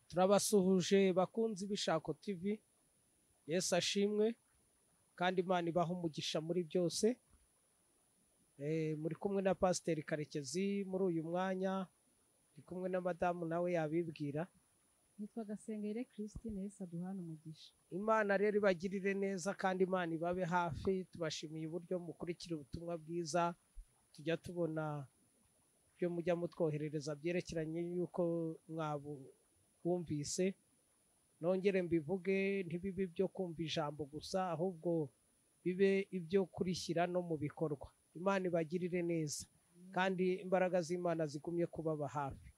Turabasuhuje bakunzi b'Ishako TV. Yesu ashimwe kandi Imana ibaha umugisha muri byose. Muri kumwe na Pasiteri Karekezi muri uyu mwanya, ndi kumwe na madamu nawe yabibwira. Nitwa Gasengere Christine, Yesu aduhana umugisha. Imana rero ibagirire neza kandi Imana ibabe hafi. Tubashimiye uburyo mukurikira ubutumwa bwiza, tujya tubona byo mujya mutwoherereza byerekeranye yuko mwabumvise. Nongere mbivuge, ntibibe byo kumva ijambo gusa, ahubwo bibe ibyo kurishyira no mu bikorwa. Imana ibagirire neza kandi imbaraga z'Imana zigumye kubaba hafi.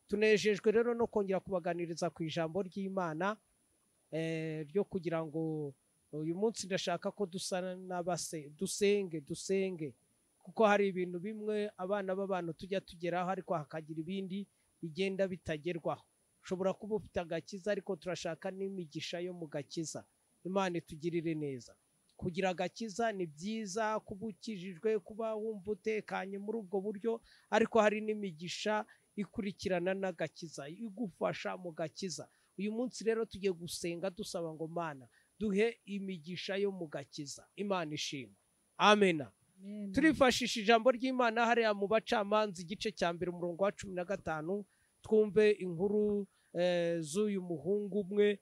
Tunejejwe rero no kongera kubaganiriza ku ijambo ry'Imana ryo kugira ngo uyu munsi ndashaka ko dusenge kuko hari ibintu bimwe abana b'abantu tujya tugeraho ariko hakagira ibindi bigenda bitagerwaho. Ushobora kuba ufite agakiza ariko turashaka n'imigisha yo mu gakiza. Imana itugirire neza. Kugira agakiza ni byiza, kuba ukijijwe, kuba wumva utekanye muri ubwo buryo, ariko hari n'imigisha ikurikirana n'agakiza igufasha mu gakiza. Uyu munsi rero tugiye gusenga dusaba ngo Mana duhe imigisha yo mu gakiza. Imana ishimwe. Amen. Turifashisha ijambo ry'Imana hariya mu Bacamanza igice cya mbere umurongo wa 15, twumve inkuru z'uyu muhungu umwe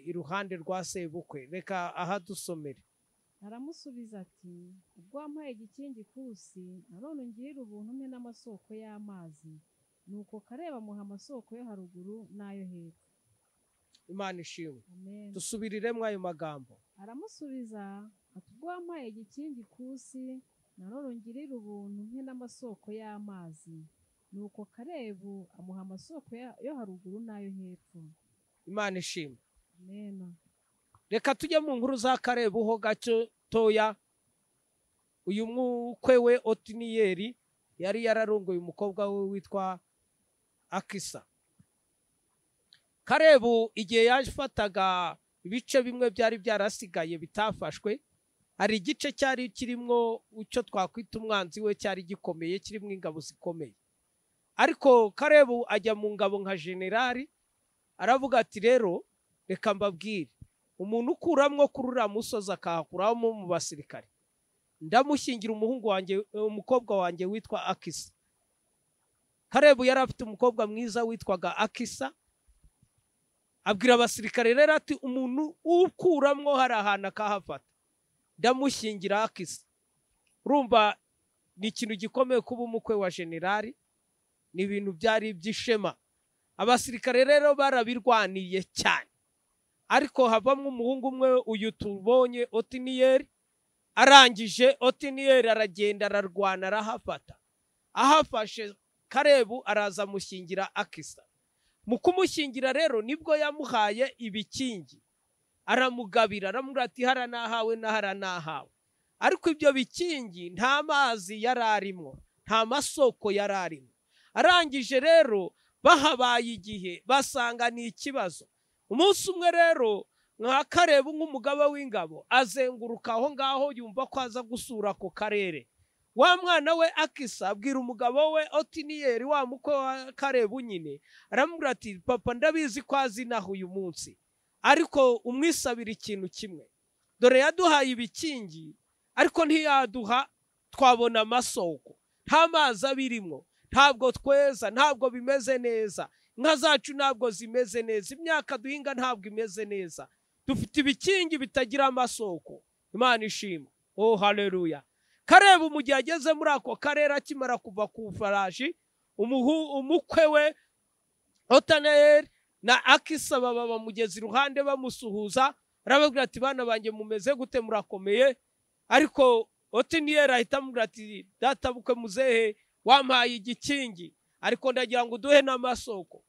iruhande rwa sebukwe. Reka aha dusomere. Aramusubiza ati, ubwo wampaye igikingi kusi, none ungirira ubuntu mpe n'amasoko y'amazi. Nuko Kareba amuha amasoko yo haruguru n'ayo hepfo. Imana ishimwe. Amen. Dusubiriremo ayo magambo. Aramusubiza ati, ubwo wampaye igikingi kusi, none ungirira ubuntu mpe n'amasoko y'amazi. Nuko Karebu amuha amasoko yo haruguru n'ayo hepfo. Imana ishimwe. Amen. Reka tujye mu nkuru za Karebu ho gatoya. Uyu mukwe we Otiniyeli yari yararongoye umukobwa we witwa Akisa. Karebu igihe yafataga ibice bimwe byari byarasigaye bitafashwe, hari igice cyari kirimo icyo twakwita umwanzi we cyari gikomeye, kirimo ingabo zikomeye. Ariko Karebu ajya mu ngabo nka generali, aravuga ati rero reka mbabwire, umuntu ukuramwo kuri uriya musozi akahakuramo mu basirikare, ndamushyingira umuhungu wanjye, umukobwa wanjye witwa Akisa. Karebu yari afite umukobwa mwiza witwaga Akisa. Abwira abasirikare rero ati umuntu ukuramwo hari ahantu akahafata, ndamushyingira Akisa. Urumva ni ikintu gikomeye kuba umukwe wa generali, ni ibintu byari iby'ishema. Abasirikare rero barabirwaniye cyane, ariko havamwe umuhungu umwe uyu tubonye Otiniyeli. Arangije Otiniyeli aragenda ararwana arahafata. Ahafashe Karebu araza amushyingira Akisa. Mu kumushyingira rero nibwo yamuhaye ibikingi, aramugabira, aramubwira ati hara nahawe na hara nahawe. Ariko ibyo bikingi nta mazi yararimo, nta masoko yararimo. Arangije rero bahabaye igihe basanga ni ikibazo. Umunsi umwe rero nka Karebu nk'umugaba w'ingabo azenguruka aho ngaho, yumva ko aza gusura ako karere. Wa mwana we Akisa abwira umugabo we Otiniyeli, wa mukwe wa Karebu nyine, aramubwira ati papa ndabizi ko azi naho uyu munsi, ariko umwisabira ikintu kimwe. Dore yaduhaye ibikingi ariko ntiyaduha twabona amasoko, nta mazi abirimo, ntabwo tweza, ntabwo bimeze neza, inka zacu ntabwo zimeze neza, imyaka duhinga ntabwo imeze neza, dufite ibikingi bitagira amasoko. Imana ishimwe. Oh haleluya. Karebu mu gihe ageze muri ako karere, akimara kuva ku farashi, umukwe we Otiniyeli na Akisa baba bamugeze iruhande bamusuhuza. Arababwira ati bana banjye mumeze gute, murakomeye? Ariko Otiniyeli ahita amubwira ati databukwe muzehe, wampaye igikingi ariko ndagira ngo uduhe n'amasoko.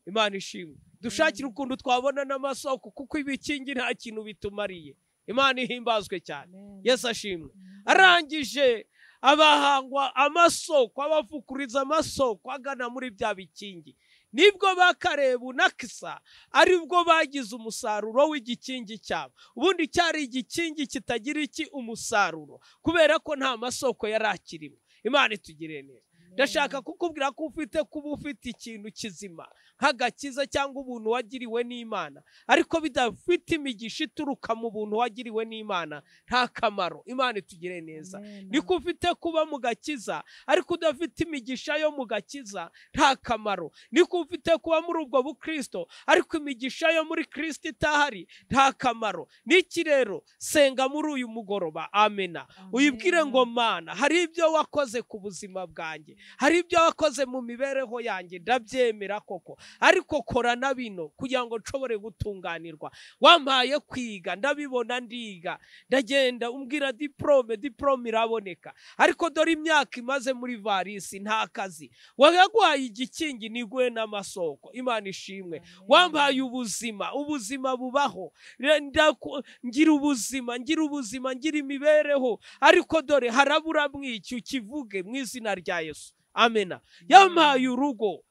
Imana ishimwe. Dushakira ukuntu twabona n'amasoko kuko ibikingi nta kintu bitumariye. Imana ihimbazwe cyane. Yesu ashimwe. Arangije abahangwa amasoko, abafukuriza amasoko agana muri bya bikingi. Nibwo ba Karebu na Akisa aribwo bagize umusaruro w'igikingi cyabo. Ubundi cyari igikingi kitagira iki umusaruro, kubera ko nta masoko yari akirimo. Imana itugire neza. ndashaka kukubwira ko ufite kuba ufite ikintu kizima nk'agakiza cyangwa ubuntu wagiriwe n'Imana, ariko bidafite imigisha ituruka mu buntu wagiriwe n'Imana nta kamaro. Imana itugire neza. Niko ufite kuba mu gakiza ariko udafite imigisha yo mu gakiza nta kamaro. Niko ufite kuba muri ubwo bukristo ariko imigisha yo muri Kristo itahari nta kamaro. Niki rero? Senga muri uyu mugoroba. Amena. Uyibwire ngo Mana, hari ibyo wakoze ku buzima bwanjye, hari ibyo wakoze mu mibereho yanjye, ndabyemera koko, ariko kora na bino kugira ngo nshobore gutunganirwa. Wampaye kwiga, ndabibona ndiga, ndagenda umbwira diplome iraboneka, ariko dore imyaka imaze muri varisi nta kazi. Yaguhaye igikingi n'Iguhe n'amasoko. Imana ishimwe. Wampaye ubuzima bubaho, ngira ubuzima, ngira imibereho, ariko dore harabura mw'iki, ukivuge mu izina rya Yesu. Amena. Yampaye urugo,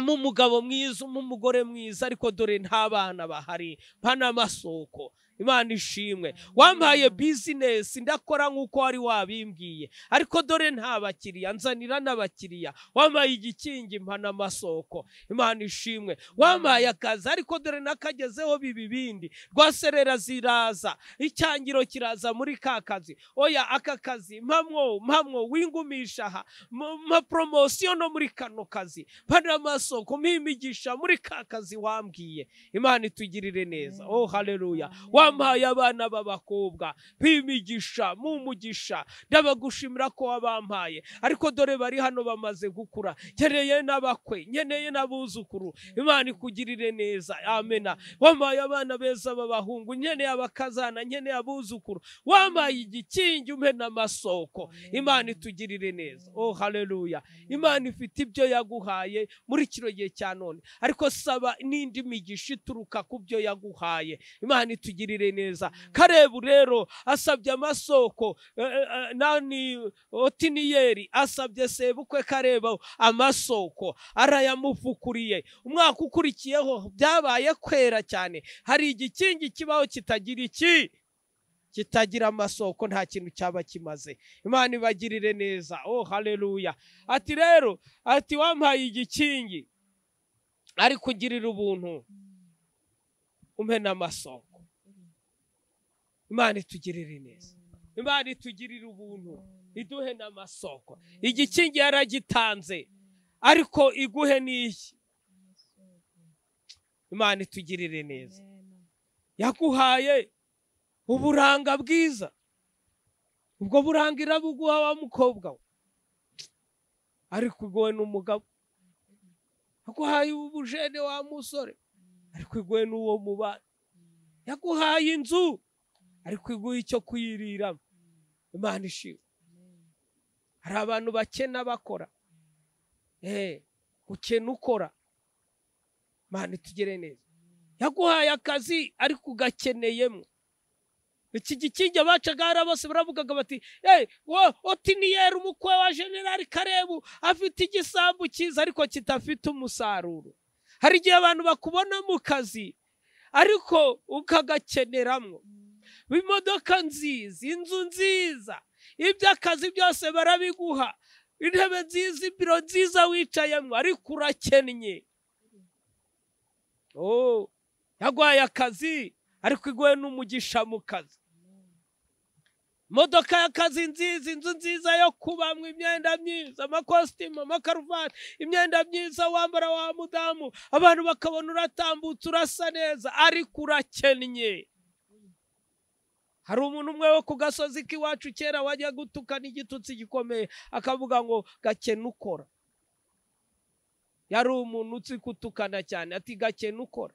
mu mugabo mwiza, mu mugore mwiza, ariko dore nta bana bahari, mpa n'amasoko. Imana ishimwe. Wampaye business, ndakora nk'uko wari wabimbwiye, ariko dore nta bakiriya, nzanira n'abakiriya. Wampaye igikingi, mpa n'amasoko. Imana ishimwe. Wampaye akazi, ariko dore nakagezeho bibindi, rwaserera ziraza, icyangiro kiraza muri ka kazi. Oya, aka kazi mpamwo wingumisha aha, mpa promotion no muri kano kazi, mpa n'amasoko, mpa imigisha muri ka kazi wambwiye. Imana itugirire neza. Oh haleluya. Wampaye abana b'abakobwa, b'imigisha, mu mugisha, ndabagushimira ko wabampaye, ariko dore bari hano bamaze gukura, nkeneye n'abakwe, nkeneye n'abuzukuru. Imana ikugirire neza. Amena. Wampaye abana beza b'abahungu, nkeneye abakazana, nkeneye abuzukuru. Wampaye igikingi, umpe n'amasoko. Imana itugirire neza. Oh haleluya. Imana ifite ibyo yaguhaye muri kino gihe cya none, ariko saba n'indi migisha ituruka ku byo yaguhaye. Imana itugirire neza. Karebu rero asabye amasoko, Otiniyeli asabye sebukwe Kareba amasoko, arayamufukuriye. Umwaka ukurikiyeho byabaye kwera cyane, hari igikingi kibaho kitagira amasoko, nta kintu cyaba kimaze. Imana ibagirire neza. Oh haleluya. Ati rero, ati wampaye igikingi, ari kugirira ubuntu, umpe n'amasoko. Imana itugirire neza. Imana itugirire ubuntu, iduhe n'amasoko. Igikingi yaragitanze, ariko Iguhe n'iki? Imana itugirire neza. Yaguhaye uburanga bwiza, ubwo buranga irabuguha wa mukobwa we, ariko Iguhe n'umugabo. Yaguhaye ubujene wa musore, ariko Iguhe n'uwo mubana. Yaguhaye inzu, ariko Iguhe icyo kuyiriramo. Imana ishimwe. Hari abantu bakena bakora, ukena ukora. Imana itugire neza. Yaguhaye akazi, ariko ugakeneyemo. Iki gikingi abacagara bose baravugaga bati, Otiniyeli umukwe wa General Karebu afite igisambu cyiza, ariko kitafite umusaruro. Hari igihe abantu bakubona mu kazi, ariko ukagakeneramo. Imodoka nziza, inzu nziza, iby'akazi byose barabiguha, intebe nziza, ibiro nziza wicayemo, ariko urakennye. Yaguhaye akazi, ariko Iguhe n'umugisha mu kazi. Modoka y'akazi nziza, inzu nziza yo kubamwo, imyenda myiza, amakositimu, amakaruvati, imyenda myiza wambara wa mudamu, abantu bakabona uratambutse urasa neza, ariko urakennye. Hari umuntu umwe wo ku gasozi k'iwacu kera wajya gutukana igitutsi gikomeye, akavuga ngo gakena ukora. Yari umuntu uzi gutukana cyane, ati gakena ukora.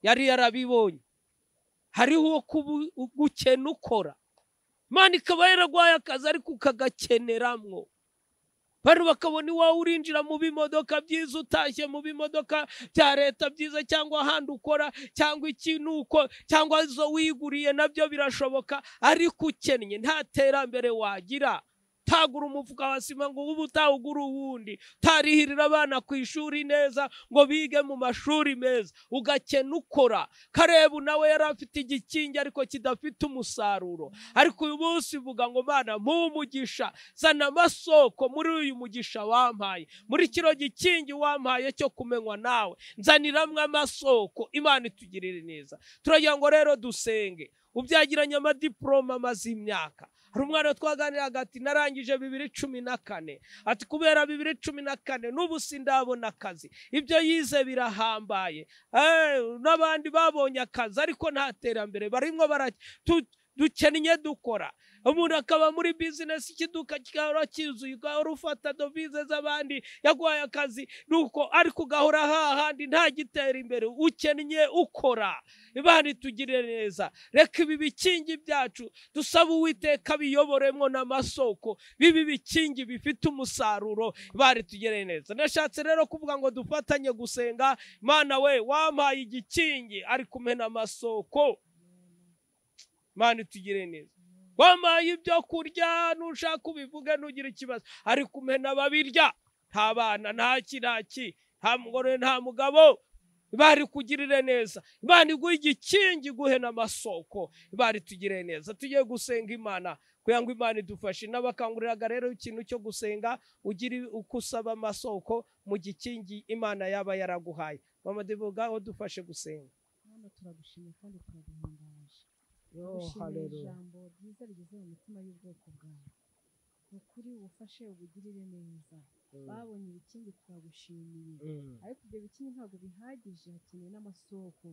Yari yarabibonye. Hariho gukena ukora. Imana ikaba yaraguhaye akazi, ariko ukagakeneramwo. Bari bakabona iwawe urinjira mu bimodoka byiza, utashye mu bimodoka bya leta byiza, cyangwa ahandi ukora, cyangwa ikintu uko, cyangwa izo wiguriye nabyo birashoboka, ariko ukennye, nta terambere wagira. tagura umufuka wa sima ngo ubu utawugura uwundi, tarihirira abana ku ishuri neza ngo bige mu mashuri meza, ugakena ukora. Karebu nawe yari afite igikingi ariko kidafite umusaruro, ariko uyu munsi uvuga ngo Mana mu mugisha, zana amasoko muri uyu mugisha wampaye, muri kino gikingi wampaye cyo kumenywa nawe, nzaniramwe amasoko. Imana itugirire neza. Turagira ngo rero dusenge. Ubyagiranye amadiploma amaze imyaka. Hari umwana twaganira ati narangije 2014, ati kubera 2014 n'ubu sindabona akazi, ibyo yize birahambaye, n'abandi babonye akazi ariko nta terambere barimo dukenye dukora. Umuntu akaba muri business, ikiduka kigahora kizuye, ugahora ufata dovize z'abandi, yaguhaye akazi nuko ariko ugahora hahandi nta gitera imbere, ukenye ukora. Imana itugirire neza. Reka ibi bikingi byacu dusaba Uwiteka biyoboremwo n'amasoko, bibi bikingi bifite umusaruro. Imana itugirire neza. Nashatse rero kuvuga ngo dufatanye gusenga. Mana we wampaye igikingi ariko umena amasoko. Imana itugirire neza. Wampaye ibyo kurya, nushaka ubivuge nugira ikibazo, ariko umena babirya, nta bana nta kiraki, nta mugore nta mugabo. Bari kugirire neza. Imana iguhe igikingi, iguhe n'amasoko. Bari tugirire neza. Tugiye gusenga Imana kugira ngo Imana idufashe. N'abakanguriraga rero ikintu cyo gusenga, ugire uko usaba amasoko mu gikingi Imana yaba yaraguhaye. Mama Devuga dufashe gusenga. Mana turagushimiye kandi turaguhimbaje. Haleluya. Ijambo ryiza rigeze mu mitima y'ubwoko bwawe. Ukuri ubufashe ubugirire neza. Babonye ibikingi twagushimiye, ariko ibyo bikingi ntabwo bihagije, hakeneye n'amasoko.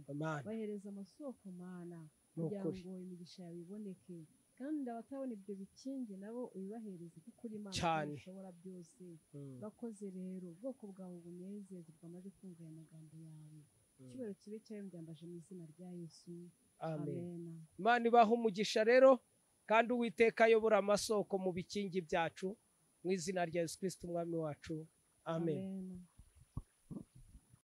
Bahereza amasoko Mana kugira ngo imigisha yawe iboneke, kandi abatabona ibyo bikingi nabo ubibahereze kuko uri Imana ushobora byose. Bakoze rero ubwoko bwawe bunezeze bwamaze kumva aya magambo yawe. Icyubahiro kibe cyawe mbyambaje mu izina rya Yesu. Amen. Imana ibaha umugisha rero, kandi Uwiteka ayobora amasoko mu bikingi byacu mu izina rya Yesu Kristo umwami wacu. Amen.